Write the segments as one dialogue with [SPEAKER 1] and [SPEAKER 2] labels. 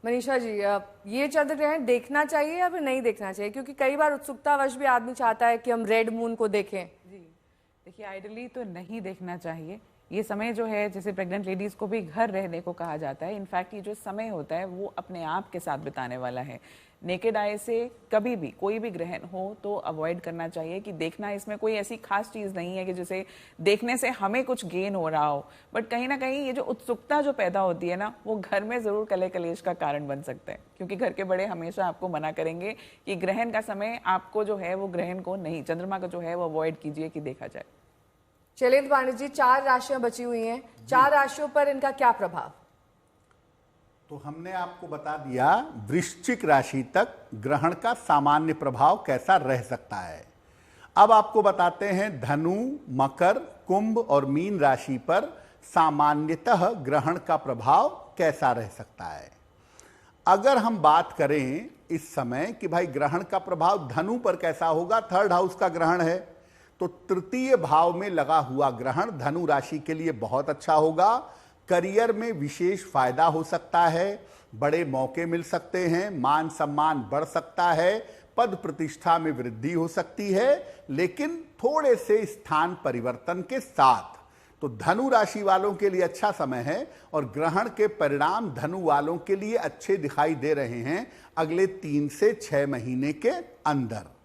[SPEAKER 1] मनीषा जी, ये चंद्र ग्रहण देखना चाहिए या फिर नहीं देखना चाहिए? क्योंकि कई बार उत्सुकतावश भी आदमी चाहता है कि हम रेड मून को देखें।
[SPEAKER 2] जी देखिए, आइडली तो नहीं देखना चाहिए। ये समय जो है, जैसे प्रेग्नेंट लेडीज को भी घर रहने को कहा जाता है। इनफैक्ट ये जो समय होता है वो अपने आप के साथ बिताने वाला है। नेकेड आई से कभी भी कोई भी ग्रहण हो तो अवॉइड करना चाहिए कि देखना, इसमें कोई ऐसी खास चीज़ नहीं है कि जिसे देखने से हमें कुछ गेन हो रहा हो। बट कहीं ना कहीं ये जो उत्सुकता जो पैदा होती है ना, वो घर में ज़रूर कले कलेश का कारण बन सकता है, क्योंकि घर के बड़े हमेशा आपको मना करेंगे कि ग्रहण का समय आपको जो है वो ग्रहण को नहीं, चंद्रमा का जो है वो अवॉइड कीजिए कि देखा जाए।
[SPEAKER 1] शैलेंद्र पांडे जी, 4 राशियां बची हुई हैं, 4 राशियों पर इनका क्या प्रभाव?
[SPEAKER 3] तो हमने आपको बता दिया वृश्चिक राशि तक ग्रहण का सामान्य प्रभाव कैसा रह सकता है। अब आपको बताते हैं धनु, मकर, कुंभ और मीन राशि पर सामान्यतः ग्रहण का प्रभाव कैसा रह सकता है। अगर हम बात करें इस समय कि भाई ग्रहण का प्रभाव धनु पर कैसा होगा, 3rd हाउस का ग्रहण है, तो तृतीय भाव में लगा हुआ ग्रहण धनु राशि के लिए बहुत अच्छा होगा। करियर में विशेष फायदा हो सकता है, बड़े मौके मिल सकते हैं, मान सम्मान बढ़ सकता है, पद प्रतिष्ठा में वृद्धि हो सकती है, लेकिन थोड़े से स्थान परिवर्तन के साथ। तो धनु राशि वालों के लिए अच्छा समय है और ग्रहण के परिणाम धनु वालों के लिए अच्छे दिखाई दे रहे हैं अगले 3 से 6 महीने के अंदर।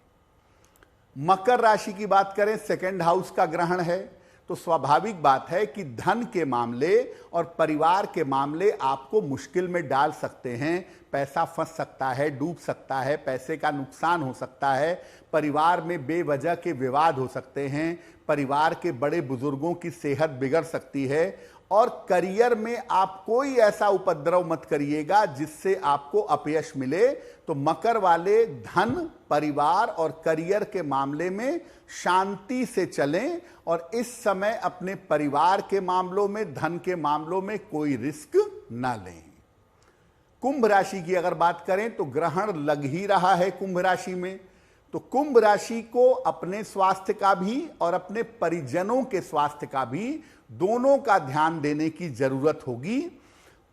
[SPEAKER 3] मकर राशि की बात करें, 2nd हाउस का ग्रहण है, तो स्वाभाविक बात है कि धन के मामले और परिवार के मामले आपको मुश्किल में डाल सकते हैं। पैसा फंस सकता है, डूब सकता है, पैसे का नुकसान हो सकता है, परिवार में बेवजह के विवाद हो सकते हैं, परिवार के बड़े बुजुर्गों की सेहत बिगड़ सकती है। और करियर में आप कोई ऐसा उपद्रव मत करिएगा जिससे आपको अपयश मिले। तो मकर वाले धन, परिवार और करियर के मामले में शांति से चलें और इस समय अपने परिवार के मामलों में, धन के मामलों में कोई रिस्क ना लें। कुंभ राशि की अगर बात करें तो ग्रहण लग ही रहा है कुंभ राशि में, तो कुंभ राशि को अपने स्वास्थ्य का भी और अपने परिजनों के स्वास्थ्य का भी, दोनों का ध्यान देने की जरूरत होगी।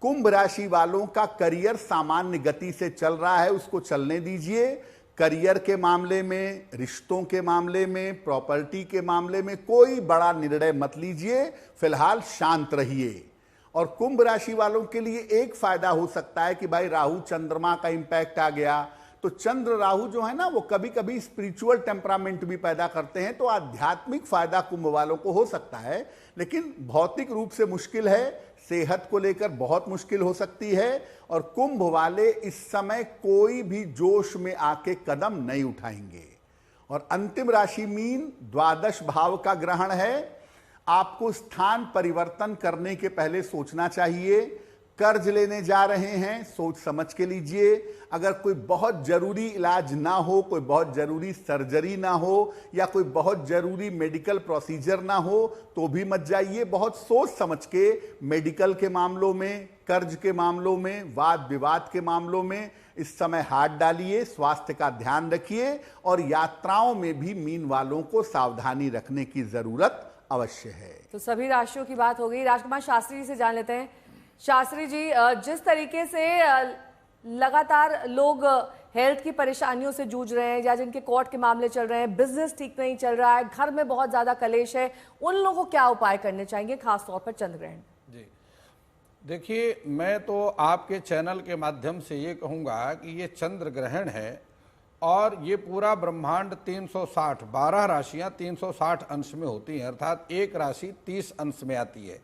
[SPEAKER 3] कुंभ राशि वालों का करियर सामान्य गति से चल रहा है, उसको चलने दीजिए। करियर के मामले में, रिश्तों के मामले में, प्रॉपर्टी के मामले में कोई बड़ा निर्णय मत लीजिए, फिलहाल शांत रहिए। और कुंभ राशि वालों के लिए एक फायदा हो सकता है कि भाई राहु चंद्रमा का इंपैक्ट आ गया, तो चंद्र राहु जो है ना वो कभी कभी स्पिरिचुअल टेम्परामेंट भी पैदा करते हैं, तो आध्यात्मिक फायदा कुंभ वालों को हो सकता है, लेकिन भौतिक रूप से मुश्किल है, सेहत को लेकर बहुत मुश्किल हो सकती है। और कुंभ वाले इस समय कोई भी जोश में आके कदम नहीं उठाएंगे। और अंतिम राशि मीन, 12 भाव का ग्रहण है, आपको स्थान परिवर्तन करने के पहले सोचना चाहिए। कर्ज लेने जा रहे हैं, सोच समझ के लीजिए। अगर कोई बहुत जरूरी इलाज ना हो, कोई बहुत जरूरी सर्जरी ना हो या कोई बहुत जरूरी मेडिकल प्रोसीजर ना हो तो भी मत जाइए। बहुत सोच समझ के मेडिकल के मामलों में, कर्ज के मामलों में, वाद विवाद के मामलों में इस समय हाथ डालिए, स्वास्थ्य का ध्यान रखिए। और यात्राओं में भी मीन वालों को सावधानी रखने की जरूरत अवश्य है।
[SPEAKER 1] तो सभी राशियों की बात हो गई। राजकुमार शास्त्री जी से जान लेते हैं। शास्त्री जी, जिस तरीके से लगातार लोग हेल्थ की परेशानियों से जूझ रहे हैं या जिनके कोर्ट के मामले चल रहे हैं, बिजनेस ठीक नहीं चल रहा है, घर में बहुत ज्यादा कलेश है, उन लोगों को क्या उपाय करने चाहिए, खासतौर पर चंद्र ग्रहण?
[SPEAKER 4] जी देखिए, मैं तो आपके चैनल के माध्यम से ये कहूँगा कि ये चंद्र ग्रहण है और ये पूरा ब्रह्मांड 360, 12 राशियाँ 360 अंश में होती हैं, अर्थात एक राशि 30 अंश में आती है।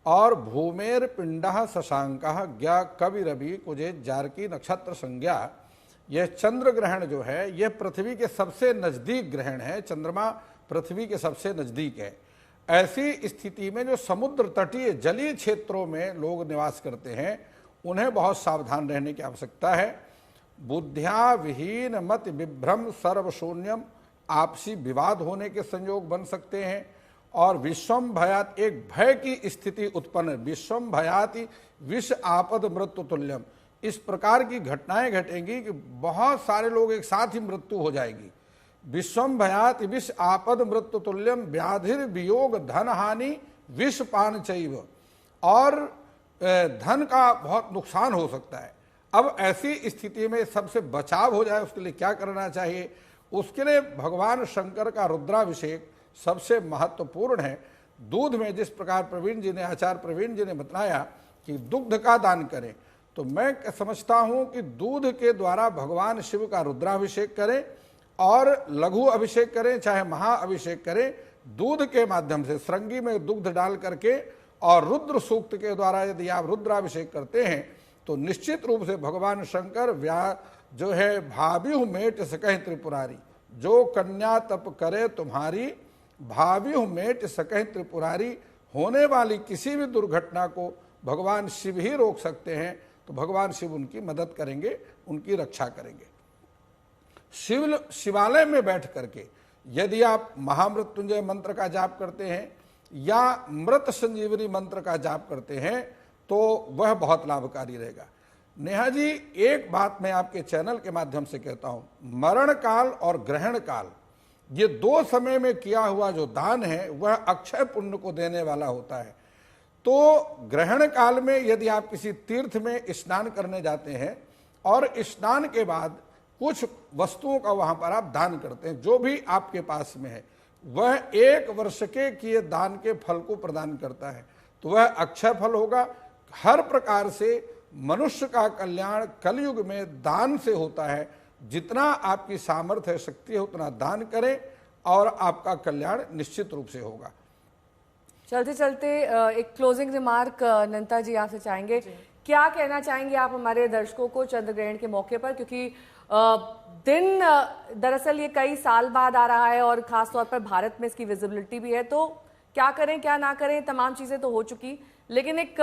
[SPEAKER 4] और भूमेर पिंडः शशांकः ज्ञा कवि रवि कुजे जारकी नक्षत्र संज्ञा। यह चंद्र ग्रहण जो है यह पृथ्वी के सबसे नजदीक ग्रहण है। चंद्रमा पृथ्वी के सबसे नजदीक है। ऐसी स्थिति में जो समुद्र तटीय जलीय क्षेत्रों में लोग निवास करते हैं उन्हें बहुत सावधान रहने की आवश्यकता है। बुद्ध्या विहीन मत विभ्रम सर्वशून्यम, आपसी विवाद होने के संयोग बन सकते हैं। और विश्वम भयात, एक भय की स्थिति उत्पन्न, विश्वम भयाति विष आपद मृत्यु तुल्यम, इस प्रकार की घटनाएं घटेंगी कि बहुत सारे लोग एक साथ ही मृत्यु हो जाएगी। विश्वम भयाति विष आपद मृत्यु तुल्यम व्याधिर वियोग धन हानि विष पान चैव, और धन का बहुत नुकसान हो सकता है। अब ऐसी स्थिति में सबसे बचाव हो जाए उसके लिए क्या करना चाहिए? उसके लिए भगवान शंकर का रुद्राभिषेक सबसे महत्वपूर्ण है। दूध में जिस प्रकार प्रवीण जी ने, आचार्य प्रवीण जी ने बताया कि दुग्ध का दान करें, तो मैं समझता हूं कि दूध के द्वारा भगवान शिव का रुद्राभिषेक करें और लघु अभिषेक करें चाहे महाअभिषेक करें। दूध के माध्यम से श्रृंगी में दुग्ध डाल करके और रुद्र सूक्त के द्वारा यदि आप रुद्राभिषेक करते हैं तो निश्चित रूप से भगवान शंकर जो है भाव्यु मेट सकह त्रिपुरारी, जो कन्या तप करे तुम्हारी भाव्यु मेट सकह त्रिपुरारी, होने वाली किसी भी दुर्घटना को भगवान शिव ही रोक सकते हैं। तो भगवान शिव उनकी मदद करेंगे, उनकी रक्षा करेंगे। शिवालय में बैठ करके यदि आप महामृत्युंजय मंत्र का जाप करते हैं या मृत संजीवनी मंत्र का जाप करते हैं तो वह बहुत लाभकारी रहेगा। नेहा जी, एक बात मैं आपके चैनल के माध्यम से कहता हूं, मरण काल और ग्रहण काल, ये दो समय में किया हुआ जो दान है वह अक्षय पुण्य को देने वाला होता है। तो ग्रहण काल में यदि आप किसी तीर्थ में स्नान करने जाते हैं और स्नान के बाद कुछ वस्तुओं का वहां पर आप दान करते हैं, जो भी आपके पास में है वह 1 वर्ष के किए दान के फल को प्रदान करता है, तो वह अक्षय फल होगा। हर प्रकार से मनुष्य का कल्याण कलयुग में दान से होता है। जितना आपकी सामर्थ्य है, शक्ति है, उतना दान करें और आपका कल्याण निश्चित रूप से होगा।
[SPEAKER 1] चलते चलते एक क्लोजिंग रिमार्क नंता जी आपसे चाहेंगे, क्या कहना चाहेंगे आप हमारे दर्शकों को चंद्र ग्रहण के मौके पर, क्योंकि दिन दरअसल ये कई साल बाद आ रहा है और खासतौर पर भारत में इसकी विजिबिलिटी भी है, तो क्या करें क्या ना करें, तमाम चीजें तो हो चुकी, लेकिन एक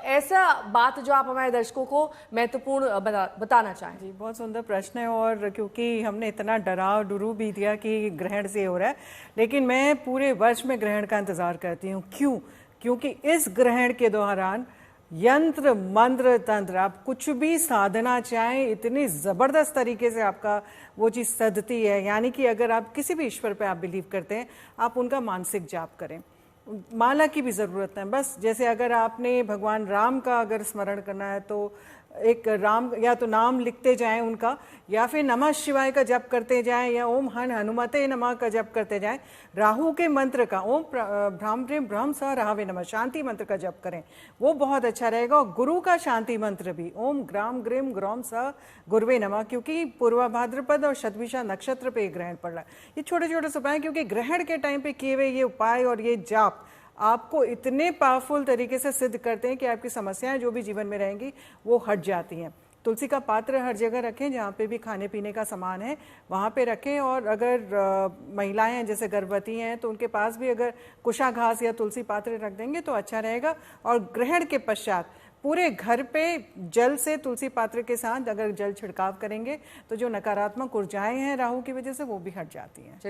[SPEAKER 1] ऐसा बात जो आप हमारे दर्शकों को महत्वपूर्ण बताना चाहें।
[SPEAKER 5] जी, बहुत सुंदर प्रश्न है। और क्योंकि हमने इतना डराव डुरू भी दिया कि ग्रहण से हो रहा है, लेकिन मैं पूरे वर्ष में ग्रहण का इंतजार करती हूँ। क्यों? क्योंकि इस ग्रहण के दौरान यंत्र मंत्र तंत्र, आप कुछ भी साधना चाहें, इतनी ज़बरदस्त तरीके से आपका वो चीज़ सधती है। यानी कि अगर आप किसी भी ईश्वर पे आप बिलीव करते हैं, आप उनका मानसिक जाप करें, माला की भी ज़रूरत है। बस जैसे अगर आपने भगवान राम का अगर स्मरण करना है तो एक राम या तो नाम लिखते जाएं उनका, या फिर नमः शिवाय का जप करते जाएं, या ओम हनुमते नमः का जप करते जाएं। राहु के मंत्र का ओम भ्राम ब्रह्म स राहवे नमः शांति मंत्र का जप करें, वो बहुत अच्छा रहेगा। और गुरु का शांति मंत्र भी ओम ग्राम ग्रीम ग्रौम स गुरुवे नमः, क्योंकि पूर्वा भाद्रपद और शतभिषा नक्षत्र पे ग्रहण पड़ रहा है। ये छोटे छोटे उपाय, क्योंकि ग्रहण के टाइम पे किए हुए ये उपाय और ये जाप आपको इतने पावरफुल तरीके से सिद्ध करते हैं कि आपकी समस्याएं जो भी जीवन में रहेंगी वो हट जाती हैं। तुलसी का पात्र हर जगह रखें, जहाँ पे भी खाने पीने का सामान है वहाँ पे रखें। और अगर महिलाएं हैं जैसे गर्भवती हैं तो उनके पास भी अगर कुशा घास या तुलसी पात्र रख देंगे तो अच्छा रहेगा। और ग्रहण के पश्चात पूरे घर पे जल से तुलसी पात्र के साथ अगर जल छिड़काव करेंगे तो जो नकारात्मक ऊर्जाएं हैं राहु की वजह से वो भी हट जाती हैं।